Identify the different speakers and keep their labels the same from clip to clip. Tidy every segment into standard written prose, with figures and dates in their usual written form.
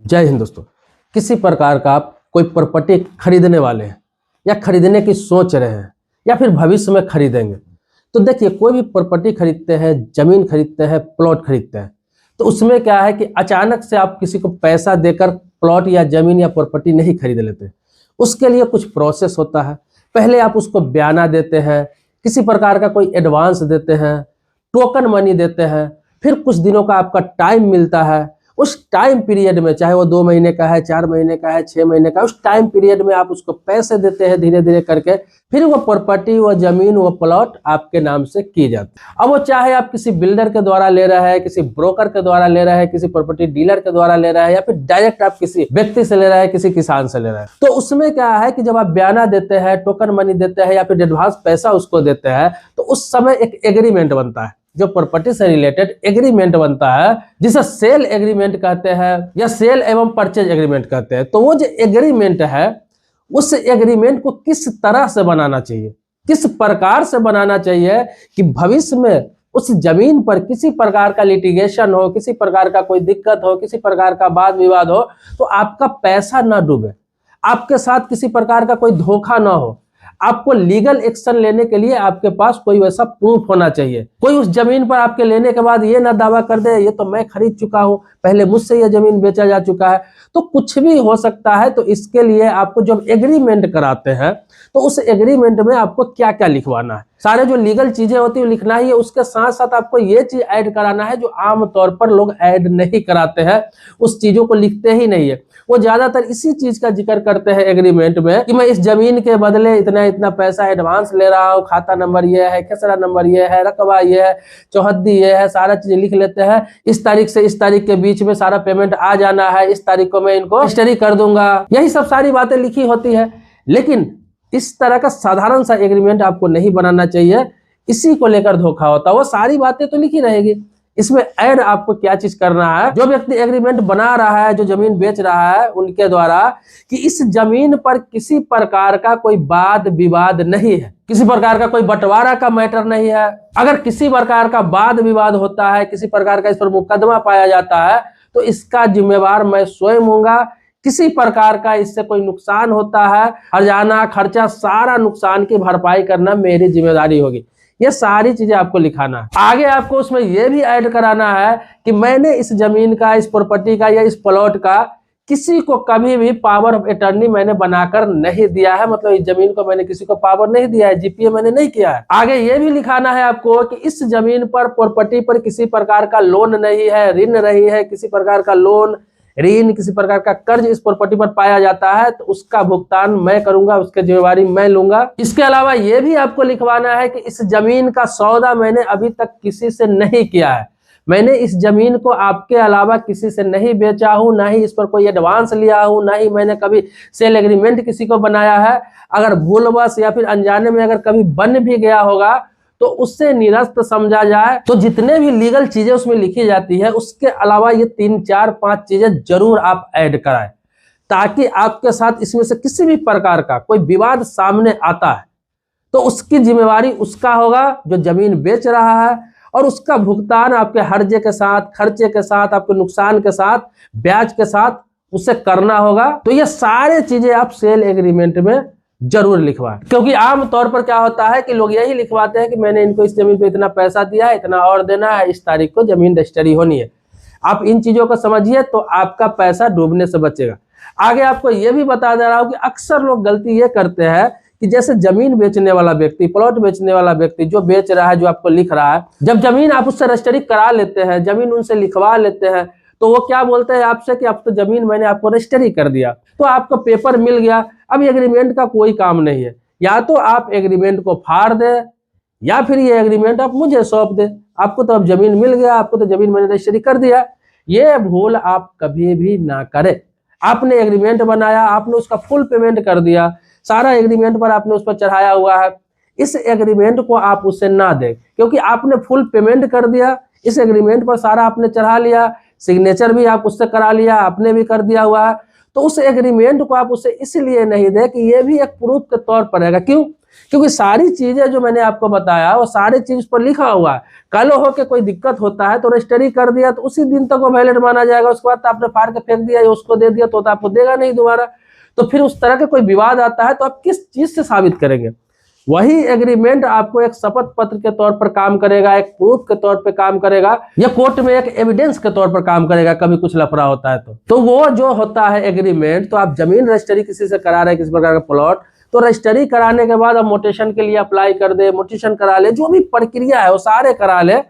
Speaker 1: जय हिंद दोस्तों। किसी प्रकार का आप कोई प्रॉपर्टी खरीदने वाले हैं या खरीदने की सोच रहे हैं या फिर भविष्य में खरीदेंगे, तो देखिए कोई भी प्रॉपर्टी खरीदते हैं, जमीन खरीदते हैं, प्लॉट खरीदते हैं, तो उसमें क्या है कि अचानक से आप किसी को पैसा देकर प्लॉट या जमीन या प्रॉपर्टी नहीं खरीद लेते। उसके लिए कुछ प्रोसेस होता है। पहले आप उसको बयाना देते हैं, किसी प्रकार का कोई एडवांस देते हैं, टोकन मनी देते हैं, फिर कुछ दिनों का आपका टाइम मिलता है। उस टाइम पीरियड में, चाहे वो 2 महीने का है, 4 महीने का है, 6 महीने का, उस टाइम पीरियड में आप उसको पैसे देते हैं धीरे धीरे करके, फिर वो प्रॉपर्टी, वो जमीन, वो प्लॉट आपके नाम से की जाती है। अब वो चाहे आप किसी बिल्डर के द्वारा ले रहे हैं, किसी ब्रोकर के द्वारा ले रहे हैं, किसी प्रॉपर्टी डीलर के द्वारा ले रहे हैं, या फिर डायरेक्ट आप किसी व्यक्ति से ले रहे हैं, किसी किसान से ले रहे हैं, तो उसमें क्या है कि जब आप बयाना देते हैं, टोकन मनी देते हैं या फिर एडवांस पैसा उसको देते हैं, तो उस समय एक एग्रीमेंट बनता है, जो प्रॉपर्टी से रिलेटेड एग्रीमेंट बनता है, जिसे सेल एग्रीमेंट कहते हैं या सेल एवं परचेज एग्रीमेंट कहते हैं। तो वो जो एग्रीमेंट है, उस एग्रीमेंट को किस तरह से बनाना चाहिए, किस प्रकार से बनाना चाहिए कि भविष्य में उस जमीन पर किसी प्रकार का लिटिगेशन हो, किसी प्रकार का कोई दिक्कत हो, किसी प्रकार का वाद विवाद हो, तो आपका पैसा ना डूबे, आपके साथ किसी प्रकार का कोई धोखा ना हो। आपको लीगल एक्शन लेने के लिए आपके पास कोई वैसा प्रूफ होना चाहिए। कोई उस जमीन पर आपके लेने के बाद ये ना दावा कर दे ये तो मैं खरीद चुका हूं, पहले मुझसे ये जमीन बेचा जा चुका है, तो कुछ भी हो सकता है। तो इसके लिए आपको जब एग्रीमेंट कराते हैं, तो उस एग्रीमेंट में आपको क्या क्या लिखवाना है, सारे जो लीगल चीजें होती है लिखना ही है। उसके साथ साथ आपको ये चीज ऐड कराना है जो आमतौर पर लोग ऐड नहीं कराते हैं, उस चीजों को लिखते ही नहीं है। वो ज्यादातर इसी चीज का जिक्र करते हैं एग्रीमेंट में कि मैं इस जमीन के बदले इतना इतना पैसा एडवांस ले रहा हूँ, खाता नंबर ये है, खेसरा नंबर ये है, रकबा ये है, चौहद्दी ये है, सारा चीज लिख लेते हैं। इस तारीख से इस तारीख के बीच में सारा पेमेंट आ जाना है, इस तारीख को मैं इनको रजिस्ट्री कर दूंगा, यही सब सारी बातें लिखी होती है। लेकिन इस तरह का साधारण सा एग्रीमेंट आपको नहीं बनाना चाहिए, इसी को लेकर धोखा होता है। वो सारी बातें तो लिखी रहेगी, इसमें ऐड आपको क्या चीज करना है, जो व्यक्ति एग्रीमेंट बना रहा है, जो जमीन बेच रहा है, उनके द्वारा कि इस जमीन पर किसी प्रकार का कोई वाद विवाद नहीं है, किसी प्रकार का कोई बंटवारा का मैटर नहीं है। अगर किसी प्रकार का वाद विवाद होता है, किसी प्रकार का इस पर मुकदमा पाया जाता है, तो इसका जिम्मेवार मैं स्वयं हूंगा। किसी प्रकार का इससे कोई नुकसान होता है, हर्जाना खर्चा सारा नुकसान की भरपाई करना मेरी जिम्मेदारी होगी। ये सारी चीजें आपको लिखाना है। आगे आपको उसमें यह भी ऐड कराना है कि मैंने इस जमीन का, इस प्रॉपर्टी का या इस प्लॉट का किसी को कभी भी पावर ऑफ अटर्नी मैंने बनाकर नहीं दिया है, मतलब इस जमीन को मैंने किसी को पावर नहीं दिया है, जीपीए मैंने नहीं किया है। आगे ये भी लिखाना है आपको कि इस जमीन पर, प्रॉपर्टी पर किसी प्रकार का लोन नहीं है, ऋण नहीं है, किसी प्रकार का लोन, ऋण, किसी प्रकार का कर्ज इस प्रॉपर्टी पर पाया जाता है तो उसका भुगतान मैं करूंगा, उसकी जिम्मेवारी मैं लूंगा। इसके अलावा यह भी आपको लिखवाना है कि इस जमीन का सौदा मैंने अभी तक किसी से नहीं किया है, मैंने इस जमीन को आपके अलावा किसी से नहीं बेचा हूं, ना ही इस पर कोई एडवांस लिया हूं, ना ही मैंने कभी सेल एग्रीमेंट किसी को बनाया है। अगर भूलवश या फिर अनजाने में अगर कभी बन भी गया होगा तो उससे निरस्त समझा जाए। तो जितने भी लीगल चीजें उसमें लिखी जाती है, उसके अलावा ये 3, 4, 5 चीजें जरूर आप ऐड कराएं, ताकि आपके साथ इसमें से किसी भी प्रकार का कोई विवाद सामने आता है तो उसकी जिम्मेवारी उसका होगा जो जमीन बेच रहा है, और उसका भुगतान आपके हर्जे के साथ, खर्चे के साथ, आपके नुकसान के साथ, ब्याज के साथ उसे करना होगा। तो ये सारे चीजें आप सेल एग्रीमेंट में जरूर लिखवाएं, क्योंकि आमतौर पर क्या होता है कि लोग यही लिखवाते हैं कि मैंने इनको इस जमीन पे इतना पैसा दिया है, इतना और देना है, इस तारीख को जमीन रजिस्ट्री होनी है। आप इन चीजों को समझिए तो आपका पैसा डूबने से बचेगा। आगे आपको यह भी बता दे रहा हूं कि अक्सर लोग गलती ये करते हैं कि जैसे जमीन बेचने वाला व्यक्ति, प्लॉट बेचने वाला व्यक्ति जो बेच रहा है, जो आपको लिख रहा है, जब जमीन आप उससे रजिस्ट्री करा लेते हैं, जमीन उनसे लिखवा लेते हैं, तो वो क्या बोलते हैं आपसे कि अब तो जमीन मैंने आपको रजिस्ट्री कर दिया, तो आपको पेपर मिल गया, अब एग्रीमेंट का कोई काम नहीं है। या तो आप एग्रीमेंट को फाड़ दे या फिर ये एग्रीमेंट आप मुझे सौंप दे, आपको तो अब जमीन मिल गया, आपको तो जमीन मैंने रजिस्ट्री कर दिया। ये भूल आप कभी भी ना करें। आपने एग्रीमेंट बनाया, आपने उसका फुल पेमेंट कर दिया, सारा एग्रीमेंट पर आपने उस पर चढ़ाया हुआ है, इस एग्रीमेंट को आप उससे ना दें, क्योंकि आपने फुल पेमेंट कर दिया, इस एग्रीमेंट पर सारा आपने चढ़ा लिया, सिग्नेचर भी आप उससे करा लिया, आपने भी कर दिया हुआ है, तो उस एग्रीमेंट को आप उसे इसलिए नहीं दे कि ये भी एक प्रूफ के तौर पर रहेगा। क्यों? क्योंकि सारी चीजें जो मैंने आपको बताया वो सारी चीज पर लिखा हुआ है। कल हो के कोई दिक्कत होता है तो रजिस्ट्री कर दिया तो उसी दिन तक वो वैलिड माना जाएगा, उसके बाद तो आपने फाड़ के फेंक दिया या उसको दे दिया तो आपको देगा नहीं दोबारा। तो फिर उस तरह के कोई विवाद आता है तो आप किस चीज से साबित करेंगे? वही एग्रीमेंट आपको एक शपथ पत्र के तौर पर काम करेगा, एक प्रूफ के तौर पर काम करेगा, या कोर्ट में एक एविडेंस के तौर पर काम करेगा कभी कुछ लफड़ा होता है तो वो जो होता है एग्रीमेंट, तो आप जमीन रजिस्ट्री किसी से करा रहे हैं, किसी प्रकार का प्लॉट, तो रजिस्ट्री कराने के बाद आप मोटेशन के लिए अप्लाई कर दे, मोटेशन करा ले, जो भी प्रक्रिया है वो सारे करा ले,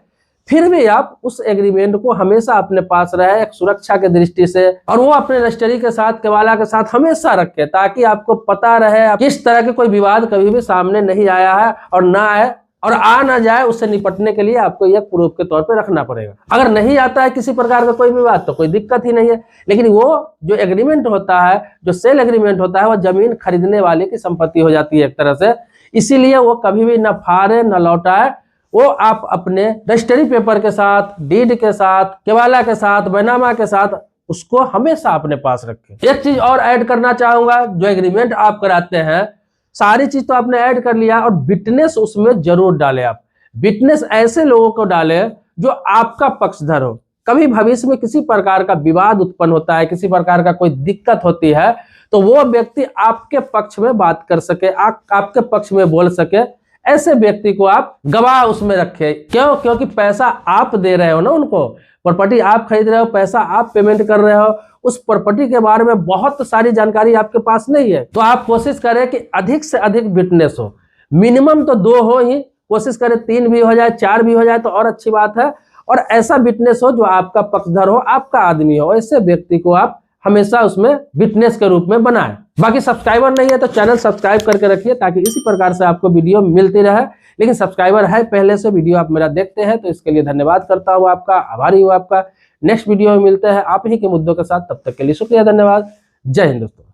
Speaker 1: फिर भी आप उस एग्रीमेंट को हमेशा अपने पास रहे एक सुरक्षा के दृष्टि से, और वो अपने रजिस्ट्री के साथ, केवाला के साथ हमेशा रखे, ताकि आपको पता रहे किस तरह के कोई विवाद कभी भी सामने नहीं आया है और ना आए और आ ना जाए। उससे निपटने के लिए आपको यह प्रूफ के तौर पे रखना पड़ेगा। अगर नहीं आता है किसी प्रकार का कोई विवाद तो कोई दिक्कत ही नहीं है। लेकिन वो जो एग्रीमेंट होता है, जो सेल एग्रीमेंट होता है, वो जमीन खरीदने वाले की संपत्ति हो जाती है एक तरह से। इसीलिए वो कभी भी न फाड़े न लौटाए, वो आप अपने रजिस्ट्री पेपर के साथ, डीड के साथ, केवाला के साथ, बैनामा के साथ उसको हमेशा अपने पास रखें। एक चीज और ऐड करना चाहूंगा, जो एग्रीमेंट आप कराते हैं सारी चीज तो आपने ऐड कर लिया, और विटनेस उसमें जरूर डाले। आप विटनेस ऐसे लोगों को डाले जो आपका पक्षधर हो। कभी भविष्य में किसी प्रकार का विवाद उत्पन्न होता है, किसी प्रकार का कोई दिक्कत होती है, तो वो व्यक्ति आपके पक्ष में बात कर सके, आपके पक्ष में बोल सके, ऐसे व्यक्ति को आप गवाह उसमें रखे। क्यों? क्योंकि पैसा आप दे रहे हो ना उनको, प्रॉपर्टी आप खरीद रहे हो, पैसा आप पेमेंट कर रहे हो, उस प्रॉपर्टी के बारे में बहुत सारी जानकारी आपके पास नहीं है। तो आप कोशिश करें कि अधिक से अधिक विटनेस हो, मिनिमम तो 2 हो ही, कोशिश करें 3 भी हो जाए, 4 भी हो जाए तो और अच्छी बात है। और ऐसा विटनेस हो जो आपका पक्षधर हो, आपका आदमी हो, ऐसे व्यक्ति को आप हमेशा उसमें विटनेस के रूप में बनाएं। बाकी सब्सक्राइबर नहीं है तो चैनल सब्सक्राइब करके रखिए, ताकि इसी प्रकार से आपको वीडियो मिलती रहे। लेकिन सब्सक्राइबर है पहले से, वीडियो आप मेरा देखते हैं, तो इसके लिए धन्यवाद करता हूँ आपका, आभारी हूँ आपका। नेक्स्ट वीडियो में मिलते हैं आप ही के मुद्दों के साथ, तब तक के लिए शुक्रिया, धन्यवाद, जय हिंद दोस्तों।